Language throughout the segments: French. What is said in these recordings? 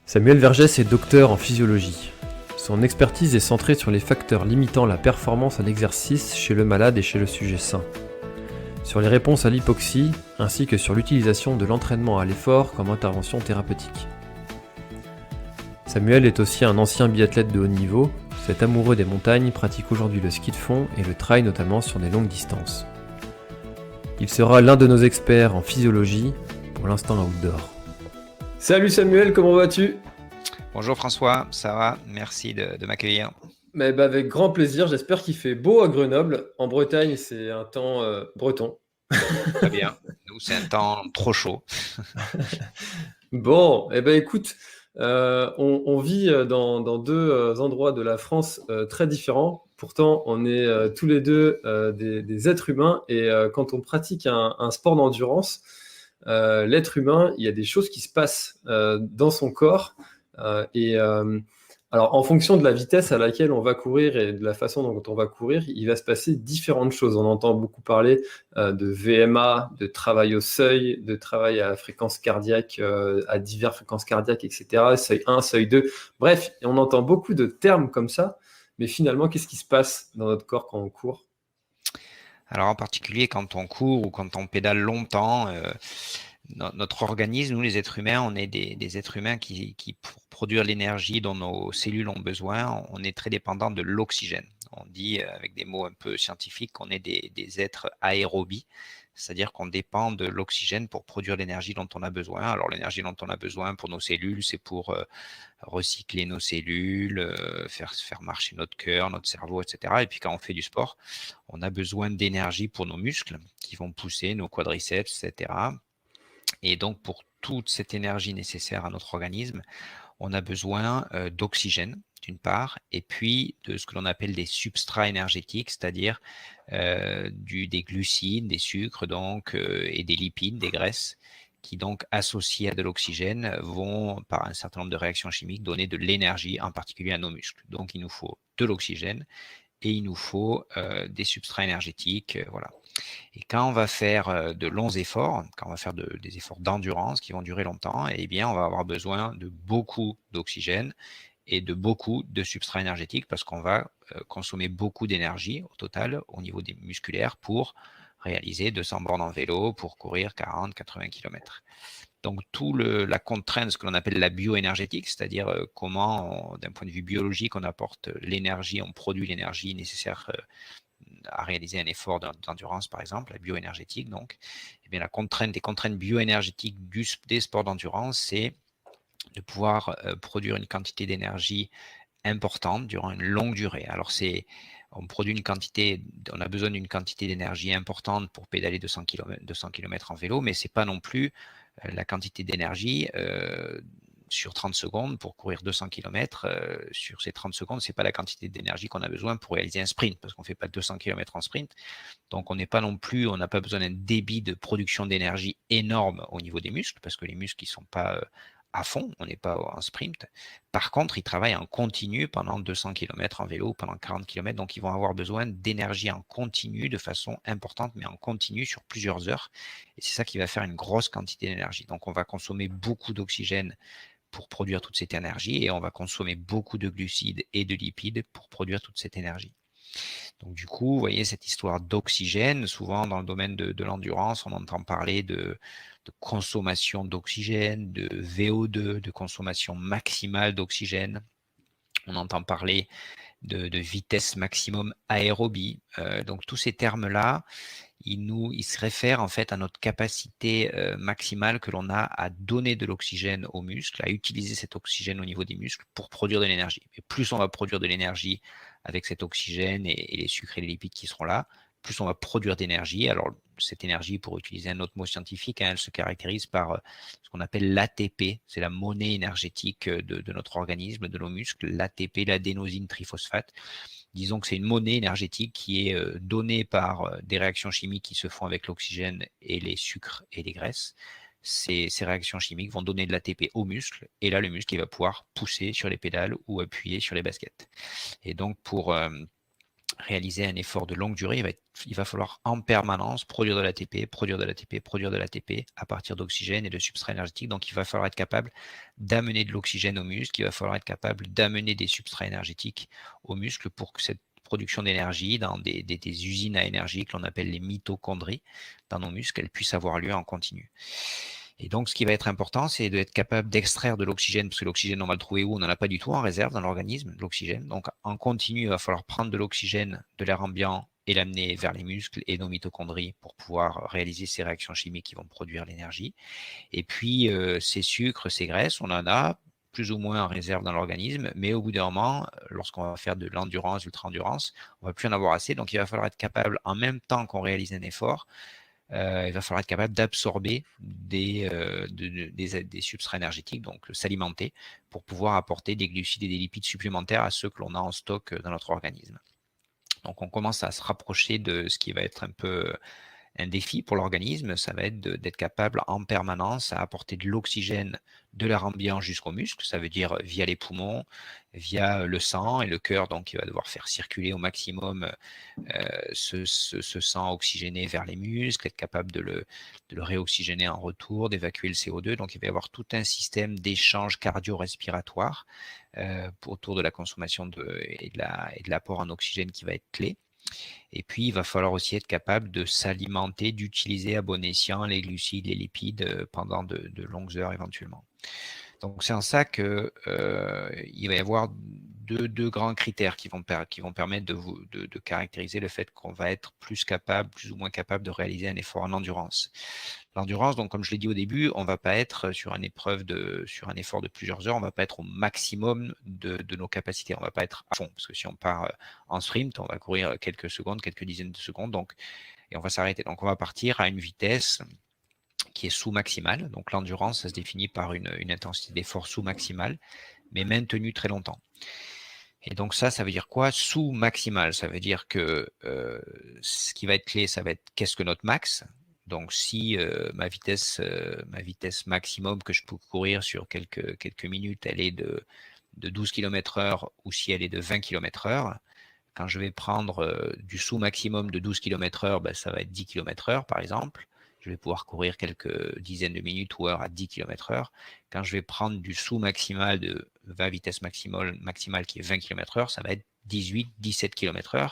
Samuel Vergès est docteur en physiologie. Son expertise est centrée sur les facteurs limitant la performance à l'exercice chez le malade et chez le sujet sain, sur les réponses à l'hypoxie, ainsi que sur l'utilisation de l'entraînement à l'effort comme intervention thérapeutique. Samuel est aussi un ancien biathlète de haut niveau. Cet amoureux des montagnes pratique aujourd'hui le ski de fond et le trail notamment sur des longues distances. Il sera l'un de nos experts en physiologie, pour l'instant outdoor. Salut Samuel, comment vas-tu ? Bonjour François, ça va? Merci de m'accueillir. Avec grand plaisir, j'espère qu'il fait beau à Grenoble. En Bretagne, c'est un temps breton. Très bien. Nous, c'est un temps trop chaud. Bon, écoute, on vit dans deux endroits de la France très différents. Pourtant, on est tous les deux des êtres humains et quand on pratique un sport d'endurance, l'être humain, il y a des choses qui se passent dans son corps. Alors, en fonction de la vitesse à laquelle on va courir et de la façon dont on va courir, il va se passer différentes choses. On entend beaucoup parler de VMA, de travail au seuil, de travail à fréquence cardiaque, à diverses fréquences cardiaques, etc. Seuil 1, seuil 2. Bref, on entend beaucoup de termes comme ça. Mais finalement, qu'est-ce qui se passe dans notre corps quand on court ? Alors en particulier quand on court ou quand on pédale longtemps, notre organisme, nous les êtres humains, on est des êtres humains qui pour produire l'énergie dont nos cellules ont besoin, on est très dépendant de l'oxygène. On dit avec des mots un peu scientifiques qu'on est des êtres aérobies, c'est-à-dire qu'on dépend de l'oxygène pour produire l'énergie dont on a besoin. Alors l'énergie dont on a besoin pour nos cellules, c'est pour recycler nos cellules, faire marcher notre cœur, notre cerveau, etc. Et puis quand on fait du sport, on a besoin d'énergie pour nos muscles qui vont pousser, nos quadriceps, etc. Et donc, pour toute cette énergie nécessaire à notre organisme, on a besoin d'oxygène, d'une part, et puis de ce que l'on appelle des substrats énergétiques, c'est-à-dire des glucides, des sucres donc, et des lipides, des graisses, qui donc, associés à de l'oxygène, vont, par un certain nombre de réactions chimiques, donner de l'énergie, en particulier à nos muscles. Donc, il nous faut de l'oxygène et il nous faut des substrats énergétiques, voilà. Et quand on va faire de longs efforts, quand on va faire des efforts d'endurance qui vont durer longtemps, eh bien, on va avoir besoin de beaucoup d'oxygène et de beaucoup de substrats énergétiques parce qu'on va consommer beaucoup d'énergie au total au niveau des musculaires pour réaliser 200 bornes en vélo, pour courir 40-80 km. Donc, la contrainte, ce que l'on appelle la bioénergétique, c'est-à-dire comment, d'un point de vue biologique, on apporte l'énergie, on produit l'énergie nécessaire à réaliser un effort d'endurance, par exemple, la bioénergétique. Donc, eh bien, les contraintes bioénergétiques des sports d'endurance, c'est de pouvoir produire une quantité d'énergie importante durant une longue durée. Alors, on a besoin d'une quantité d'énergie importante pour pédaler 200 km en vélo, mais c'est pas non plus la quantité d'énergie sur 30 secondes pour courir 200 km. Sur ces 30 secondes, c'est pas la quantité d'énergie qu'on a besoin pour réaliser un sprint, parce qu'on fait pas 200 km en sprint. Donc, on n'a pas besoin d'un débit de production d'énergie énorme au niveau des muscles, parce que les muscles, ils sont pas à fond, on n'est pas en sprint. Par contre, ils travaillent en continu pendant 200 km en vélo, pendant 40 km, donc ils vont avoir besoin d'énergie en continu de façon importante, mais en continu sur plusieurs heures. Et c'est ça qui va faire une grosse quantité d'énergie. Donc, on va consommer beaucoup d'oxygène pour produire toute cette énergie et on va consommer beaucoup de glucides et de lipides pour produire toute cette énergie. Donc du coup, vous voyez cette histoire d'oxygène, souvent dans le domaine de l'endurance, on entend parler de consommation d'oxygène, de VO2, de consommation maximale d'oxygène. On entend parler de vitesse maximum aérobie. Donc tous ces termes-là, ils se réfèrent en fait à notre capacité maximale que l'on a à donner de l'oxygène aux muscles, à utiliser cet oxygène au niveau des muscles pour produire de l'énergie. Et plus on va produire de l'énergie avec cet oxygène et les sucres et les lipides qui seront là, plus on va produire d'énergie. Alors cette énergie, pour utiliser un autre mot scientifique, elle se caractérise par ce qu'on appelle l'ATP, c'est la monnaie énergétique de notre organisme, de nos muscles, l'ATP, l'adénosine triphosphate. Disons que c'est une monnaie énergétique qui est donnée par des réactions chimiques qui se font avec l'oxygène et les sucres et les graisses. Ces réactions chimiques vont donner de l'ATP au muscle et là, le muscle il va pouvoir pousser sur les pédales ou appuyer sur les baskets. Et donc, pour réaliser un effort de longue durée, il va falloir en permanence produire de l'ATP, produire de l'ATP, produire de l'ATP à partir d'oxygène et de substrats énergétiques. Donc, il va falloir être capable d'amener de l'oxygène au muscle, il va falloir être capable d'amener des substrats énergétiques au muscle pour que cette production d'énergie dans des usines à énergie que l'on appelle les mitochondries dans nos muscles, elle puisse avoir lieu en continu. Et donc, ce qui va être important, c'est d'être capable d'extraire de l'oxygène, parce que l'oxygène, on va le trouver où? On n'en a pas du tout en réserve dans l'organisme, l'oxygène. Donc, en continu, il va falloir prendre de l'oxygène de l'air ambiant et l'amener vers les muscles et nos mitochondries pour pouvoir réaliser ces réactions chimiques qui vont produire l'énergie. Et puis, ces sucres, ces graisses, on en a plus ou moins en réserve dans l'organisme, mais au bout d'un moment, lorsqu'on va faire de l'endurance, ultra-endurance, on ne va plus en avoir assez. Donc, il va falloir être capable, en même temps qu'on réalise un effort, il va falloir être capable d'absorber des substrats énergétiques, donc s'alimenter, pour pouvoir apporter des glucides et des lipides supplémentaires à ceux que l'on a en stock dans notre organisme. Donc on commence à se rapprocher de ce qui va être un peu un défi pour l'organisme, ça va être d'être capable en permanence à apporter de l'oxygène de l'air ambiant jusqu'aux muscles, ça veut dire via les poumons, via le sang et le cœur, donc il va devoir faire circuler au maximum ce sang oxygéné vers les muscles, être capable de le réoxygéner en retour, d'évacuer le CO2. Donc il va y avoir tout un système d'échange cardio-respiratoire autour de la consommation et de l'apport en oxygène qui va être clé. Et puis, il va falloir aussi être capable de s'alimenter, d'utiliser à bon escient les glucides, les lipides pendant de longues heures éventuellement. Donc, c'est en ça qu'il va y avoir deux grands critères qui vont permettre de caractériser le fait qu'on va être plus ou moins capable de réaliser un effort en endurance. L'endurance, donc comme je l'ai dit au début, on ne va pas être sur un effort de plusieurs heures, on ne va pas être au maximum de nos capacités, on ne va pas être à fond, parce que si on part en sprint, on va courir quelques secondes, quelques dizaines de secondes, et on va s'arrêter. Donc on va partir à une vitesse qui est sous-maximale. Donc l'endurance, ça se définit par une intensité d'effort sous-maximale, mais maintenue très longtemps. Et donc ça veut dire quoi? Sous-maximal, ça veut dire que ce qui va être clé, ça va être qu'est-ce que notre max? Donc si ma vitesse maximum que je peux courir sur quelques minutes, elle est de 12 km/h ou si elle est de 20 km/h, quand je vais prendre du sous-maximum de 12 km/h, ben, ça va être 10 km/h par exemple. Je vais pouvoir courir quelques dizaines de minutes ou heures à 10 km/h. Quand je vais prendre du sous-maximal de 20 vitesse maximale qui est 20 km/h, ça va être 18-17 km/h.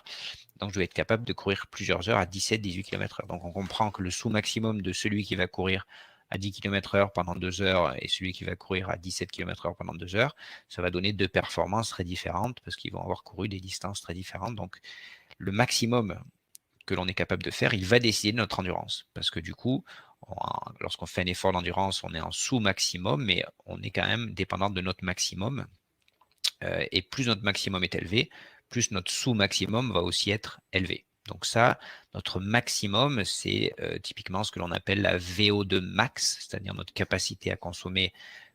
Donc, je vais être capable de courir plusieurs heures à 17-18 km/h. Donc, on comprend que le sous-maximum de celui qui va courir à 10 km/h pendant 2 heures et celui qui va courir à 17 km/h pendant 2 heures, ça va donner deux performances très différentes parce qu'ils vont avoir couru des distances très différentes. Donc, le maximum que l'on est capable de faire, il va décider de notre endurance. Parce que du coup, lorsqu'on fait un effort d'endurance, on est en sous-maximum, mais on est quand même dépendant de notre maximum. Et plus notre maximum est élevé, plus notre sous-maximum va aussi être élevé. Donc ça, notre maximum, c'est typiquement ce que l'on appelle la VO2 max, c'est-à-dire notre capacité à consommer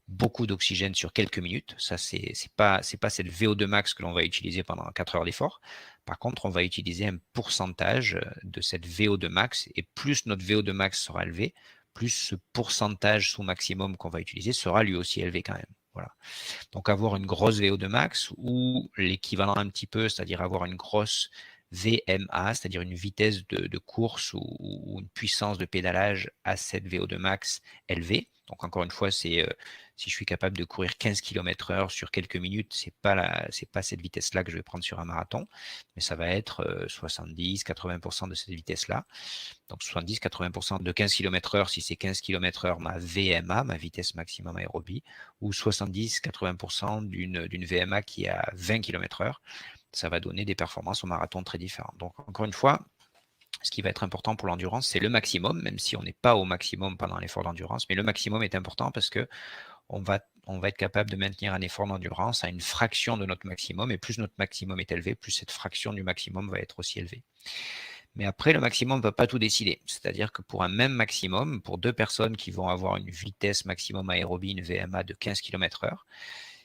beaucoup d'oxygène sur quelques minutes. Ça, c'est pas cette VO2 max que l'on va utiliser pendant 4 heures d'effort. Par contre, on va utiliser un pourcentage de cette VO2 max et plus notre VO2 max sera élevé, plus ce pourcentage sous maximum qu'on va utiliser sera lui aussi élevé quand même. Voilà. Donc avoir une grosse VO2 max ou l'équivalent un petit peu, c'est-à-dire avoir une grosse VMA, c'est-à-dire une vitesse de course ou une puissance de pédalage à cette VO2 max élevée. Donc encore une fois, c'est si je suis capable de courir 15 km/h sur quelques minutes, c'est pas cette vitesse-là que je vais prendre sur un marathon, mais ça va être 70-80% de cette vitesse-là. Donc 70-80% de 15 km/h si c'est 15 km/h ma VMA, ma vitesse maximum aérobie, ou 70-80% d'une VMA qui est à 20 km/h. Ça va donner des performances au marathon très différentes. Donc encore une fois, ce qui va être important pour l'endurance, c'est le maximum, même si on n'est pas au maximum pendant l'effort d'endurance, mais le maximum est important parce que on va être capable de maintenir un effort d'endurance à une fraction de notre maximum, et plus notre maximum est élevé, plus cette fraction du maximum va être aussi élevée. Mais après, le maximum ne va pas tout décider. C'est-à-dire que pour un même maximum, pour deux personnes qui vont avoir une vitesse maximum aérobie, une VMA de 15 km/h,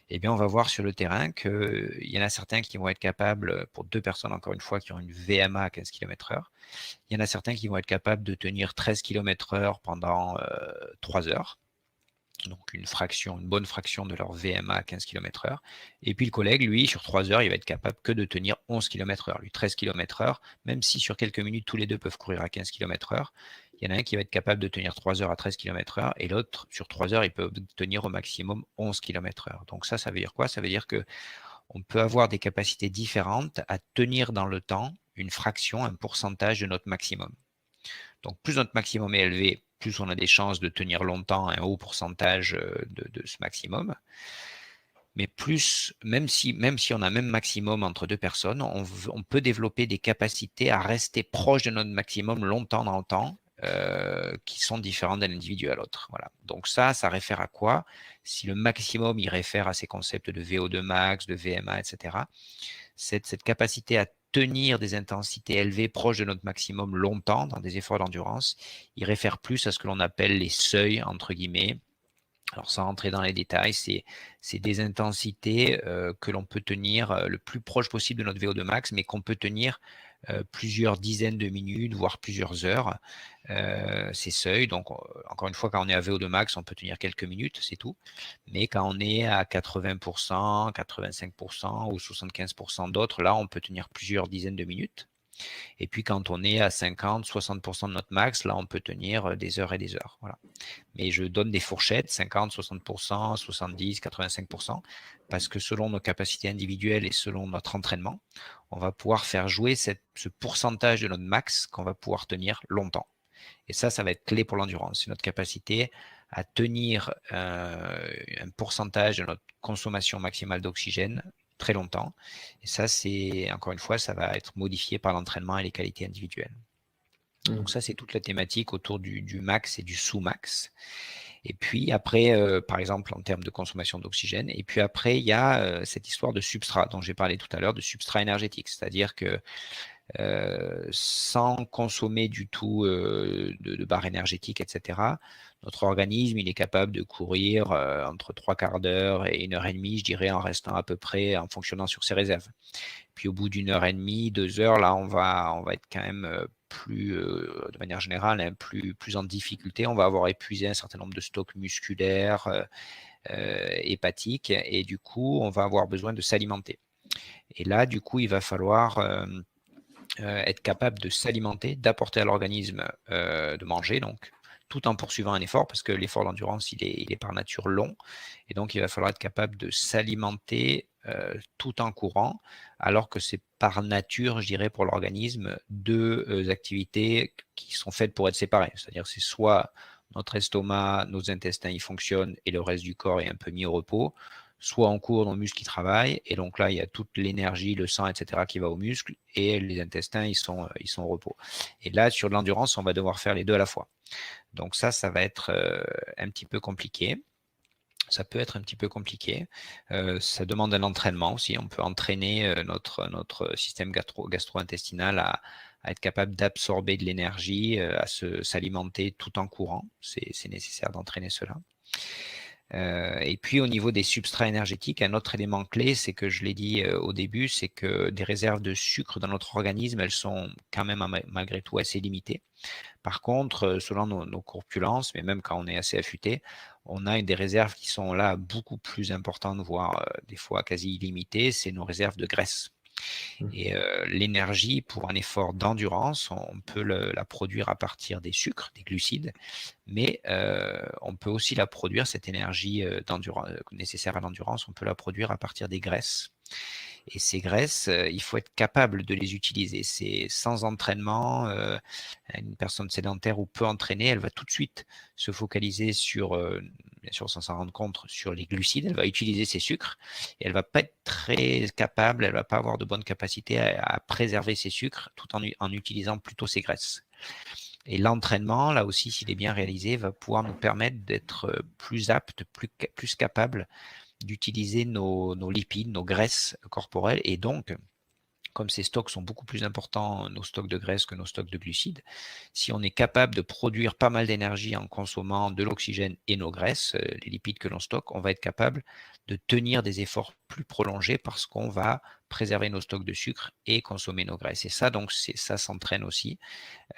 eh bien, on va voir sur le terrain qu'il y en a certains qui vont être capables, pour deux personnes, encore une fois, qui ont une VMA à 15 km/h, il y en a certains qui vont être capables de tenir 13 km/h pendant 3 heures. donc une bonne fraction de leur VMA à 15 km/h. Et puis le collègue, lui, sur 3 heures, il va être capable que de tenir 11 km/h. Lui, 13 km/h, même si sur quelques minutes, tous les deux peuvent courir à 15 km/h, il y en a un qui va être capable de tenir 3 heures à 13 km/h et l'autre, sur 3 heures, il peut tenir au maximum 11 km/h. Donc ça veut dire quoi? Ça veut dire qu'on peut avoir des capacités différentes à tenir dans le temps une fraction, un pourcentage de notre maximum. Donc, plus notre maximum est élevé, plus on a des chances de tenir longtemps un haut pourcentage de ce maximum. Mais plus, même si on a même maximum entre deux personnes, on peut développer des capacités à rester proche de notre maximum longtemps dans le temps, qui sont différentes d'un individu à l'autre. Voilà. Donc ça réfère à quoi? Si le maximum, il réfère à ces concepts de VO2 max, de VMA, etc., cette capacité à tenir des intensités élevées proches de notre maximum longtemps dans des efforts d'endurance, il réfère plus à ce que l'on appelle les seuils, entre guillemets. Alors, sans rentrer dans les détails, c'est des intensités que l'on peut tenir le plus proche possible de notre VO2 max, mais qu'on peut tenir plusieurs dizaines de minutes, voire plusieurs heures, ces seuils. Donc, encore une fois, quand on est à VO2 max, on peut tenir quelques minutes, c'est tout. Mais quand on est à 80%, 85% ou 75% d'autres, là, on peut tenir plusieurs dizaines de minutes. Et puis, quand on est à 50, 60% de notre max, là, on peut tenir des heures et des heures. Voilà. Mais je donne des fourchettes, 50, 60%, 70, 85%, parce que selon nos capacités individuelles et selon notre entraînement, on va pouvoir faire jouer ce pourcentage de notre max qu'on va pouvoir tenir longtemps. Et ça va être clé pour l'endurance. C'est notre capacité à tenir un pourcentage de notre consommation maximale d'oxygène très longtemps. Et ça, encore une fois, ça va être modifié par l'entraînement et les qualités individuelles. Donc ça, c'est toute la thématique autour du max et du sous-max. Et puis après, par exemple, en termes de consommation d'oxygène. Et puis après, il y a cette histoire de substrat dont j'ai parlé tout à l'heure, de substrat énergétique. C'est-à-dire que sans consommer du tout de barres énergétiques, etc., notre organisme, il est capable de courir entre 3/4 d'heure et 1h30, je dirais, en restant à peu près, en fonctionnant sur ses réserves. Puis au bout d'1h30, 2 heures, là, on va être quand même plus, de manière générale, hein, plus en difficulté. On va avoir épuisé un certain nombre de stocks musculaires, hépatiques, et du coup, on va avoir besoin de s'alimenter. Et là, du coup, il va falloir être capable de s'alimenter, d'apporter à l'organisme de manger, donc tout en poursuivant un effort, parce que l'effort d'endurance, il est par nature long, et donc il va falloir être capable de s'alimenter tout en courant, alors que c'est par nature, je dirais, pour l'organisme, deux activités qui sont faites pour être séparées. C'est-à-dire c'est soit notre estomac, nos intestins, ils fonctionnent, et le reste du corps est un peu mis au repos, soit en cours, nos muscles qui travaillent, et donc là, il y a toute l'énergie, le sang, etc., qui va aux muscles, et les intestins, ils sont au repos. Et là, sur l'endurance, on va devoir faire les deux à la fois. Donc ça va être un petit peu compliqué. Ça peut être un petit peu compliqué. Ça demande un entraînement aussi. On peut entraîner notre système gastro-intestinal à être capable d'absorber de l'énergie, à s'alimenter tout en courant. C'est nécessaire d'entraîner cela. Et puis au niveau des substrats énergétiques, un autre élément clé, c'est que je l'ai dit au début, c'est que des réserves de sucre dans notre organisme, elles sont quand même malgré tout assez limitées. Par contre, selon nos corpulences, mais même quand on est assez affûté, on a des réserves qui sont là beaucoup plus importantes, voire des fois quasi illimitées, c'est nos réserves de graisse. Et l'énergie pour un effort d'endurance, on peut la produire à partir des sucres, des glucides, mais on peut aussi la produire, cette énergie nécessaire à l'endurance, on peut la produire à partir des graisses. Et ces graisses, il faut être capable de les utiliser. C'est sans entraînement, une personne sédentaire ou peu entraînée, elle va tout de suite se focaliser sur, bien sûr sans s'en rendre compte, sur les glucides. Elle va utiliser ses sucres et elle va pas être très capable, elle va pas avoir de bonnes capacités à préserver ses sucres tout en utilisant plutôt ses graisses. Et l'entraînement, là aussi, s'il est bien réalisé, va pouvoir nous permettre d'être plus apte, plus capable d'utiliser nos lipides, nos graisses corporelles, et donc, comme ces stocks sont beaucoup plus importants, nos stocks de graisse, que nos stocks de glucides, si on est capable de produire pas mal d'énergie en consommant de l'oxygène et nos graisses, les lipides que l'on stocke, on va être capable de tenir des efforts plus prolongés parce qu'on va préserver nos stocks de sucre et consommer nos graisses. Et ça, donc, ça s'entraîne aussi,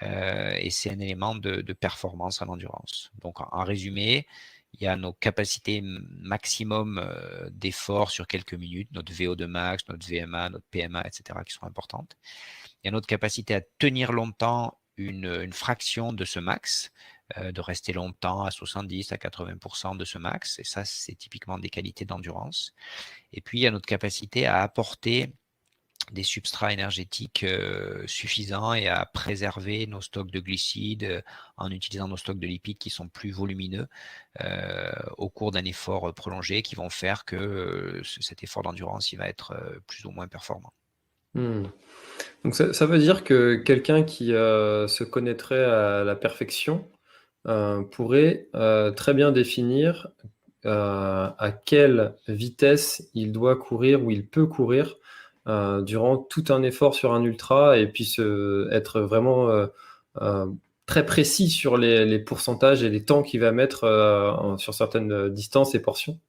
et c'est un élément de performance en endurance. Donc, en résumé, il y a nos capacités maximum d'effort sur quelques minutes, notre VO2 max, notre VMA, notre PMA, etc., qui sont importantes. Il y a notre capacité à tenir longtemps une fraction de ce max, de rester longtemps à 70 à 80% de ce max. Et ça, c'est typiquement des qualités d'endurance. Et puis, il y a notre capacité à apporter des substrats énergétiques suffisants et à préserver nos stocks de glucides en utilisant nos stocks de lipides qui sont plus volumineux au cours d'un effort prolongé, qui vont faire que cet effort d'endurance il va être plus ou moins performant. Donc ça veut dire que quelqu'un qui se connaîtrait à la perfection pourrait très bien définir à quelle vitesse il doit courir ou il peut courir durant tout un effort sur un ultra et puis être vraiment très précis sur les pourcentages et les temps qu'il va mettre sur certaines distances et portions.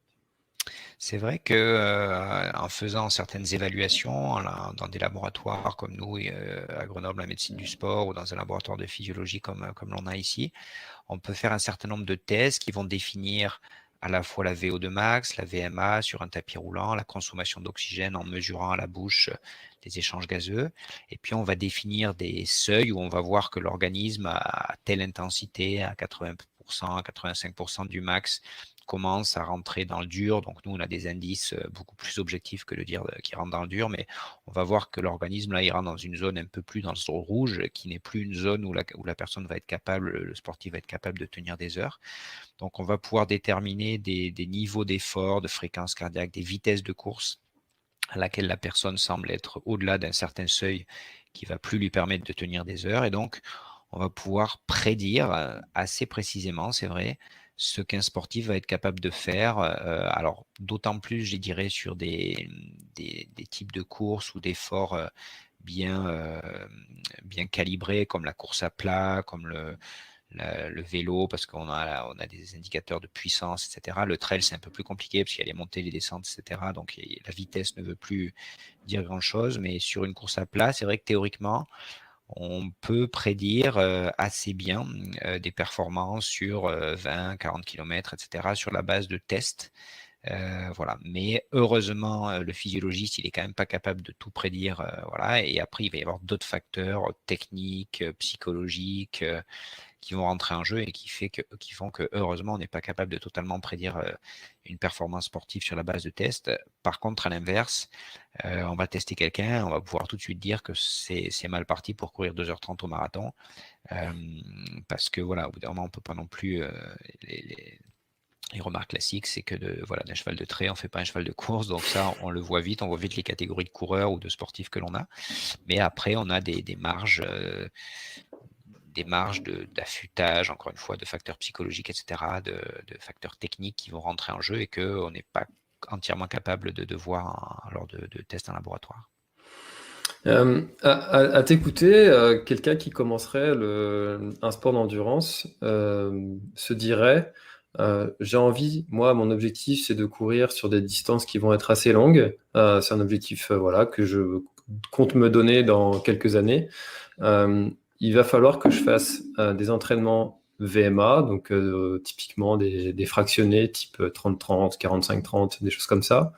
C'est vrai que en faisant certaines évaluations dans des laboratoires comme nous à Grenoble, la médecine du sport, ou dans un laboratoire de physiologie comme l'on a ici, on peut faire un certain nombre de tests qui vont définir à la fois la VO2 max, la VMA sur un tapis roulant, la consommation d'oxygène en mesurant à la bouche les échanges gazeux. Et puis, on va définir des seuils où on va voir que l'organisme à telle intensité, à 80%, à 85% du max, commence à rentrer dans le dur. Donc, nous, on a des indices beaucoup plus objectifs que de dire qu'il rentre dans le dur, mais on va voir que l'organisme, là, il rentre dans une zone un peu plus dans le rouge, qui n'est plus une zone où la personne va être capable, le sportif va être capable de tenir des heures. Donc, on va pouvoir déterminer des niveaux d'effort, de fréquence cardiaque, des vitesses de course à laquelle la personne semble être au-delà d'un certain seuil qui va plus lui permettre de tenir des heures. Et donc, on va pouvoir prédire assez précisément, c'est vrai, ce qu'un sportif va être capable de faire. Alors, d'autant plus, je dirais, sur des types de courses ou d'efforts bien calibrés, comme la course à plat, comme le vélo, parce qu'on a des indicateurs de puissance, etc. Le trail, c'est un peu plus compliqué parce qu'il y a les montées, les descentes, etc. Donc, la vitesse ne veut plus dire grand-chose. Mais sur une course à plat, c'est vrai que théoriquement, on peut prédire assez bien des performances sur 20, 40 km, etc. sur la base de tests. Voilà. Mais heureusement, le physiologiste, il est quand même pas capable de tout prédire. Voilà. Et après, il va y avoir d'autres facteurs techniques, psychologiques, qui vont rentrer en jeu et qui font que, heureusement, on n'est pas capable de totalement prédire une performance sportive sur la base de tests. Par contre, à l'inverse, on va tester quelqu'un, on va pouvoir tout de suite dire que c'est mal parti pour courir 2h30 au marathon. Parce que, voilà, au bout d'un moment, on ne peut pas non plus... les remarques classiques, c'est que d'un cheval de trait, on ne fait pas un cheval de course. Donc ça, on le voit vite. On voit vite les catégories de coureurs ou de sportifs que l'on a. Mais après, on a des marges d'affûtage, encore une fois, de facteurs psychologiques, etc., de facteurs techniques qui vont rentrer en jeu et qu'on n'est pas entièrement capable de voir lors de tests en laboratoire. À t'écouter, quelqu'un qui commencerait un sport d'endurance se dirait j'ai envie, moi, mon objectif, c'est de courir sur des distances qui vont être assez longues. C'est un objectif voilà, que je compte me donner dans quelques années. Il va falloir que je fasse des entraînements VMA, donc typiquement des fractionnés type 30-30, 45-30, des choses comme ça.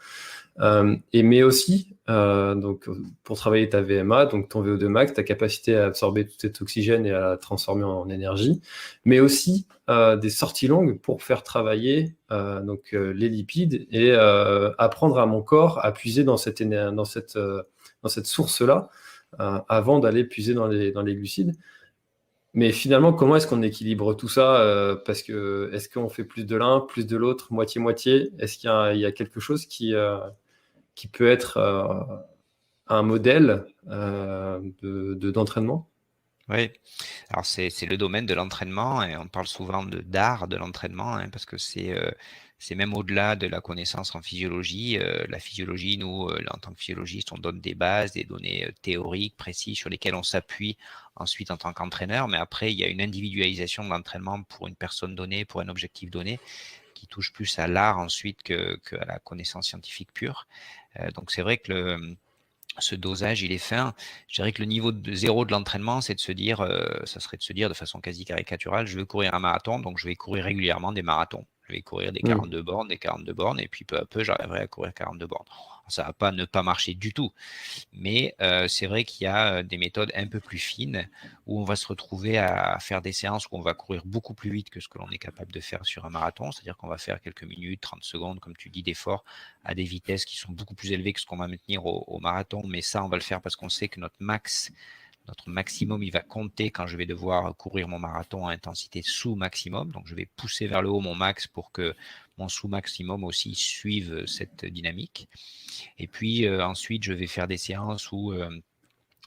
Mais aussi, donc, pour travailler ta VMA, donc ton VO2 max, ta capacité à absorber tout cet oxygène et à la transformer en énergie, mais aussi des sorties longues pour faire travailler les lipides et apprendre à mon corps à puiser dans cette source-là avant d'aller puiser dans les glucides. Mais finalement, comment est-ce qu'on équilibre tout ça parce que est-ce qu'on fait plus de l'un, plus de l'autre, moitié-moitié? Est-ce qu'il y a quelque chose qui peut être un modèle d'entraînement? Oui, alors c'est le domaine de l'entraînement et on parle souvent d'art de l'entraînement parce que c'est même au-delà de la connaissance en physiologie. La physiologie, nous, en tant que physiologiste, on donne des bases, des données théoriques précises sur lesquelles on s'appuie ensuite en tant qu'entraîneur. Mais après, il y a une individualisation de l'entraînement pour une personne donnée, pour un objectif donné, qui touche plus à l'art ensuite qu'à la connaissance scientifique pure. Donc c'est vrai que ce dosage, il est fin. Je dirais que le niveau de zéro de l'entraînement, c'est de se dire, ça serait de se dire de façon quasi caricaturale, je veux courir un marathon, donc je vais courir régulièrement des marathons. Je vais courir des 42 bornes, et puis peu à peu, j'arriverai à courir 42 bornes. Ça ne va pas ne pas marcher du tout. Mais c'est vrai qu'il y a des méthodes un peu plus fines où on va se retrouver à faire des séances où on va courir beaucoup plus vite que ce que l'on est capable de faire sur un marathon. C'est-à-dire qu'on va faire quelques minutes, 30 secondes, comme tu dis, d'effort à des vitesses qui sont beaucoup plus élevées que ce qu'on va maintenir au marathon. Mais ça, on va le faire parce qu'on sait que notre maximum, il va compter quand je vais devoir courir mon marathon à intensité sous-maximum. Donc, je vais pousser vers le haut mon max pour que mon sous-maximum aussi suive cette dynamique. Et puis, ensuite, je vais faire des séances où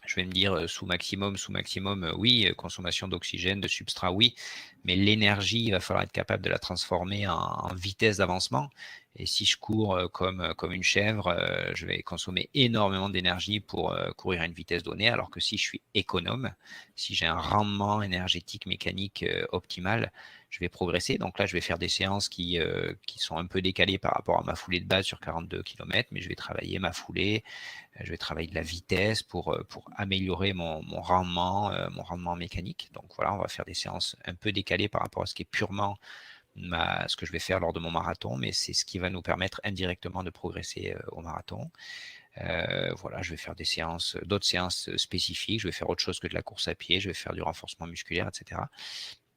je vais me dire sous-maximum, oui, consommation d'oxygène, de substrat, oui, mais l'énergie, il va falloir être capable de la transformer en vitesse d'avancement. Et si je cours comme une chèvre, je vais consommer énormément d'énergie pour courir à une vitesse donnée, alors que si je suis économe, si j'ai un rendement énergétique mécanique optimal, je vais progresser. Donc là, je vais faire des séances qui sont un peu décalées par rapport à ma foulée de base sur 42 km, mais je vais travailler ma foulée, je vais travailler de la vitesse pour améliorer mon rendement mécanique. Donc voilà, on va faire des séances un peu décalées par rapport à ce qui est purement ce que je vais faire lors de mon marathon, mais c'est ce qui va nous permettre indirectement de progresser au marathon. Voilà, je vais faire d'autres séances spécifiques, je vais faire autre chose que de la course à pied, je vais faire du renforcement musculaire, etc.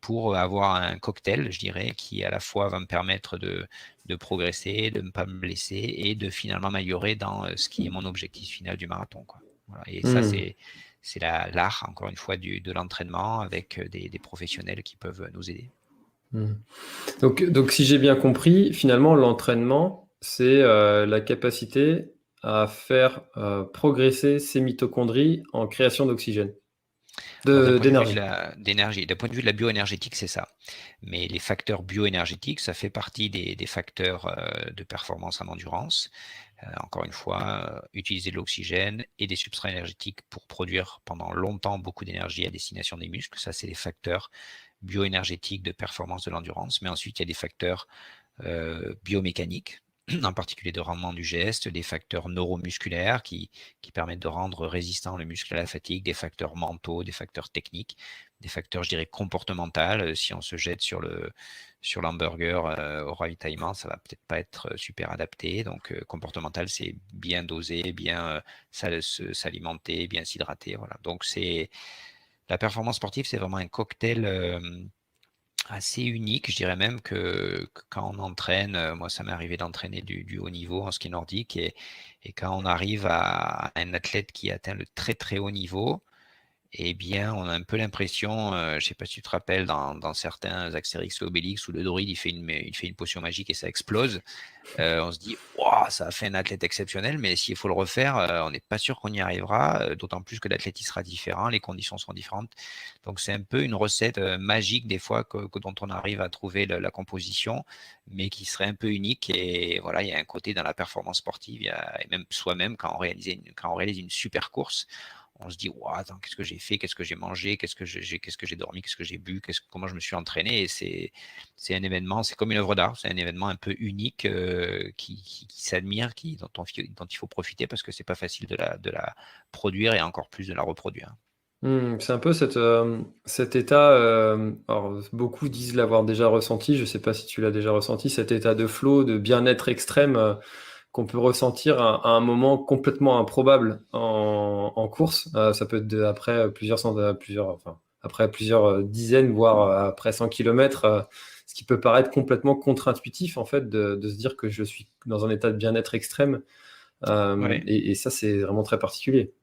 Pour avoir un cocktail, je dirais, qui à la fois va me permettre de progresser, de ne pas me blesser et de finalement m'améliorer dans ce qui est mon objectif final du marathon, quoi. Voilà. Et ça, c'est l'art, encore une fois, de l'entraînement avec des professionnels qui peuvent nous aider. Donc, si j'ai bien compris, finalement, l'entraînement, c'est la capacité à faire progresser ces mitochondries en création d'oxygène, d'énergie. D'un point de vue de la bioénergétique, c'est ça. Mais les facteurs bioénergétiques, ça fait partie des facteurs de performance en endurance. Encore une fois, utiliser de l'oxygène et des substrats énergétiques pour produire pendant longtemps beaucoup d'énergie à destination des muscles. Ça, c'est les facteurs bioénergétiques de performance de l'endurance. Mais ensuite, il y a des facteurs biomécaniques, en particulier de rendement du geste, des facteurs neuromusculaires qui permettent de rendre résistant le muscle à la fatigue, des facteurs mentaux, des facteurs techniques, des facteurs, je dirais, comportementaux. Si on se jette sur l'hamburger au ravitaillement, ça va peut-être pas être super adapté. Donc, comportemental, c'est bien doser, bien s'alimenter, bien s'hydrater. Voilà. Donc, la performance sportive, c'est vraiment un cocktail assez unique. Je dirais même que quand on entraîne, moi ça m'est arrivé d'entraîner du haut niveau en ski nordique, et quand on arrive à un athlète qui atteint le très très haut niveau, eh bien, on a un peu l'impression, je ne sais pas si tu te rappelles, dans certains Astérix et Obélix, où le druide il fait une potion magique et ça explose. On se dit, wow, ça a fait un athlète exceptionnel, mais s'il faut le refaire, on n'est pas sûr qu'on y arrivera, d'autant plus que l'athlète sera différent, les conditions sont différentes. Donc, c'est un peu une recette magique des fois dont on arrive à trouver la composition, mais qui serait un peu unique. Et voilà, il y a un côté dans la performance sportive, et même soi-même, quand on réalise une super course, on se dit, wow, attends, qu'est-ce que j'ai fait, qu'est-ce que j'ai mangé, qu'est-ce que j'ai dormi, qu'est-ce que j'ai bu, comment je me suis entraîné. Et c'est un événement, c'est comme une œuvre d'art, c'est un événement un peu unique qui s'admire, dont il faut profiter parce que c'est pas facile de la produire et encore plus de la reproduire. C'est un peu cet état, alors beaucoup disent l'avoir déjà ressenti, je ne sais pas si tu l'as déjà ressenti, cet état de flow, de bien-être extrême qu'on peut ressentir à un moment complètement improbable en course. Ça peut être après après plusieurs dizaines, voire après 100 km, ce qui peut paraître complètement contre-intuitif en fait de se dire que je suis dans un état de bien-être extrême. Ouais. Et ça, c'est vraiment très particulier.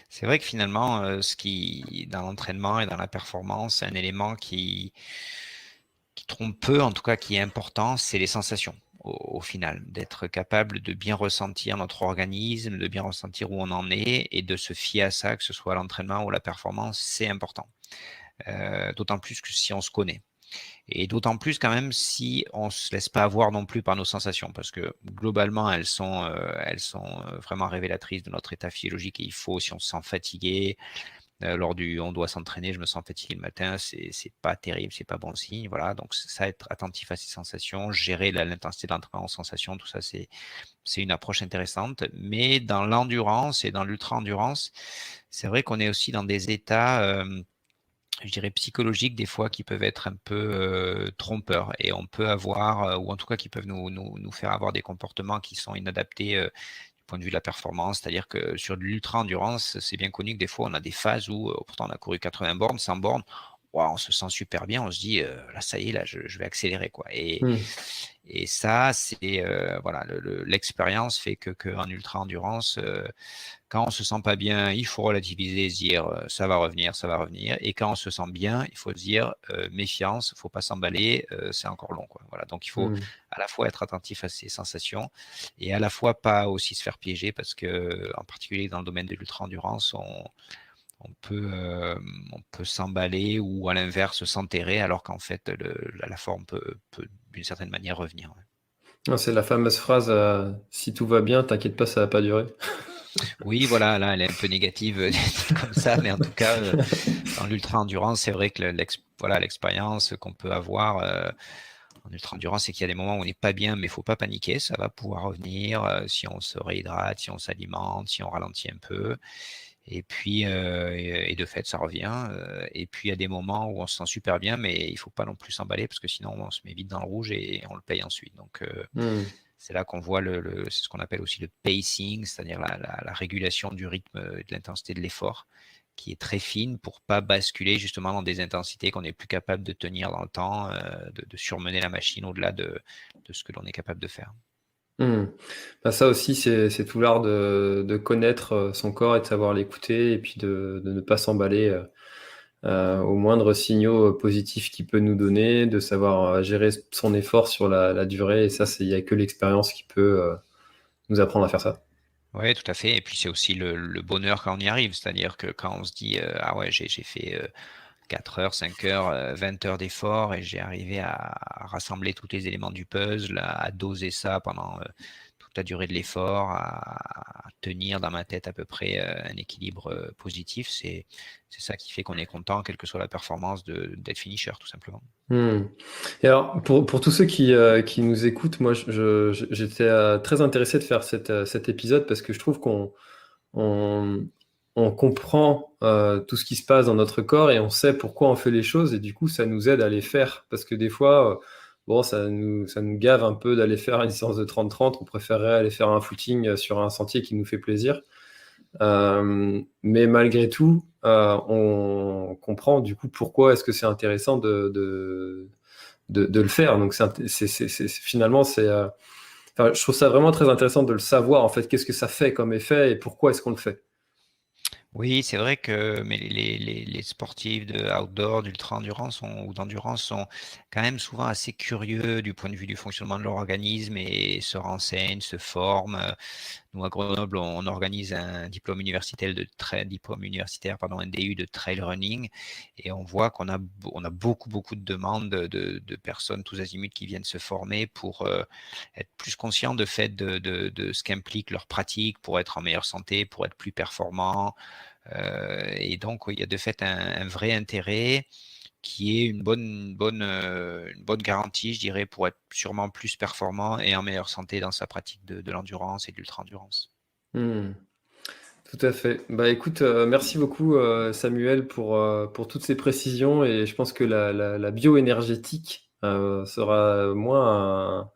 C'est vrai que finalement, dans l'entraînement et dans la performance, c'est un élément qui trompe peu, en tout cas qui est important, c'est les sensations au final, d'être capable de bien ressentir notre organisme, de bien ressentir où on en est et de se fier à ça, que ce soit l'entraînement ou la performance, c'est important. D'autant plus que si on se connaît. Et d'autant plus quand même si on ne se laisse pas avoir non plus par nos sensations, parce que globalement, elles sont vraiment révélatrices de notre état physiologique. Et il faut, si on se sent fatigué, on doit s'entraîner, je me sens fatigué le matin, c'est pas terrible, c'est pas bon signe. Voilà, donc ça, être attentif à ces sensations, gérer l'intensité de l'entraînement en sensations, tout ça, c'est une approche intéressante. Mais dans l'endurance et dans l'ultra-endurance, c'est vrai qu'on est aussi dans des états je dirais, psychologiques des fois qui peuvent être un peu trompeurs, et on peut avoir, ou en tout cas qui peuvent nous faire avoir des comportements qui sont inadaptés du point de vue de la performance. C'est-à-dire que sur de l'ultra-endurance, c'est bien connu que des fois on a des phases où pourtant on a couru 80 bornes, 100 bornes, on se sent super bien, on se dit là ça y est, là je vais accélérer quoi. Et ça c'est voilà, l'expérience fait que en ultra-endurance, quand on se sent pas bien, il faut relativiser et se dire ça va revenir, ça va revenir. Et quand on se sent bien, il faut se dire méfiance, faut pas s'emballer, c'est encore long quoi. Voilà, donc il faut à la fois être attentif à ses sensations et à la fois pas aussi se faire piéger, parce que en particulier dans le domaine de l'ultra-endurance, on peut s'emballer ou à l'inverse s'enterrer, alors qu'en fait la forme peut d'une certaine manière revenir. Ah, c'est la fameuse phrase si tout va bien, t'inquiète pas, ça va pas durer. Oui, voilà, là, elle est un peu négative dite comme ça, mais en tout cas, dans l'ultra-endurance, c'est vrai que voilà, l'expérience qu'on peut avoir en ultra-endurance, c'est qu'il y a des moments où on n'est pas bien, mais il ne faut pas paniquer, ça va pouvoir revenir si on se réhydrate, si on s'alimente, si on ralentit un peu. Et puis, et de fait, ça revient. Et puis, il y a des moments où on se sent super bien, mais il ne faut pas non plus s'emballer, parce que sinon, on se met vite dans le rouge et on le paye ensuite. Donc, c'est là qu'on voit c'est ce qu'on appelle aussi le pacing, c'est-à-dire la régulation du rythme et de l'intensité de l'effort, qui est très fine pour pas basculer justement dans des intensités qu'on n'est plus capable de tenir dans le temps, de surmener la machine au-delà de ce que l'on est capable de faire. Bah, ça aussi, c'est tout l'art de connaître son corps et de savoir l'écouter, et puis de ne pas s'emballer aux moindres signaux positifs qu'il peut nous donner, de savoir gérer son effort sur la durée. Et ça, il n'y a que l'expérience qui peut nous apprendre à faire ça. Oui, tout à fait. Et puis c'est aussi le bonheur quand on y arrive. C'est-à-dire que quand on se dit ah ouais, j'ai fait 4 heures, 5 heures, 20 heures d'effort, et j'ai arrivé à rassembler tous les éléments du puzzle, à doser ça pendant toute la durée de l'effort, à tenir dans ma tête à peu près un équilibre positif. C'est ça qui fait qu'on est content, quelle que soit la performance, d'être finisher, tout simplement. Et alors, pour tous ceux qui nous écoutent, moi, j'étais très intéressé de faire cet épisode, parce que je trouve qu'on comprend tout ce qui se passe dans notre corps, et on sait pourquoi on fait les choses, et du coup, ça nous aide à les faire. Parce que des fois, bon, ça nous gave un peu d'aller faire une séance de 30-30, on préférerait aller faire un footing sur un sentier qui nous fait plaisir. Mais malgré tout, on comprend du coup pourquoi est-ce que c'est intéressant de le faire. Donc finalement, enfin, je trouve ça vraiment très intéressant de le savoir, en fait, qu'est-ce que ça fait comme effet et pourquoi est-ce qu'on le fait. Oui, c'est vrai que mais les sportifs de outdoor, d'ultra-endurance ou d'endurance sont quand même souvent assez curieux du point de vue du fonctionnement de leur organisme, et se renseignent, se forment. Nous, à Grenoble, on organise un diplôme universitaire un DU de trail running, et on voit qu'on a beaucoup de demandes de personnes tous azimuts qui viennent se former pour être plus conscients de fait de ce qu'implique leur pratique pour être en meilleure santé, pour être plus performant. Et donc, il y a de fait un vrai intérêt qui est une bonne garantie, je dirais, pour être sûrement plus performant et en meilleure santé dans sa pratique de l'endurance et de l'ultra-endurance. Tout à fait. Bah écoute, merci beaucoup Samuel pour toutes ces précisions, et je pense que la bioénergétique sera moins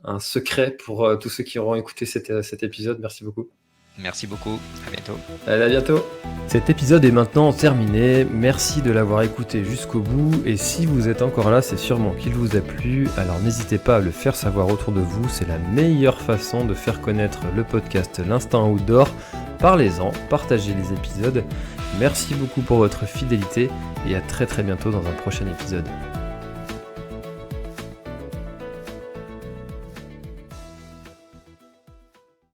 un secret pour tous ceux qui auront écouté cet épisode. Merci beaucoup. Merci beaucoup, à bientôt. Allez, à bientôt. Cet épisode est maintenant terminé. Merci de l'avoir écouté jusqu'au bout, et si vous êtes encore là, c'est sûrement qu'il vous a plu. Alors n'hésitez pas à le faire savoir autour de vous, c'est la meilleure façon de faire connaître le podcast L'Instinct Outdoor. Parlez-en, partagez les épisodes. Merci beaucoup pour votre fidélité, et à très bientôt dans un prochain épisode.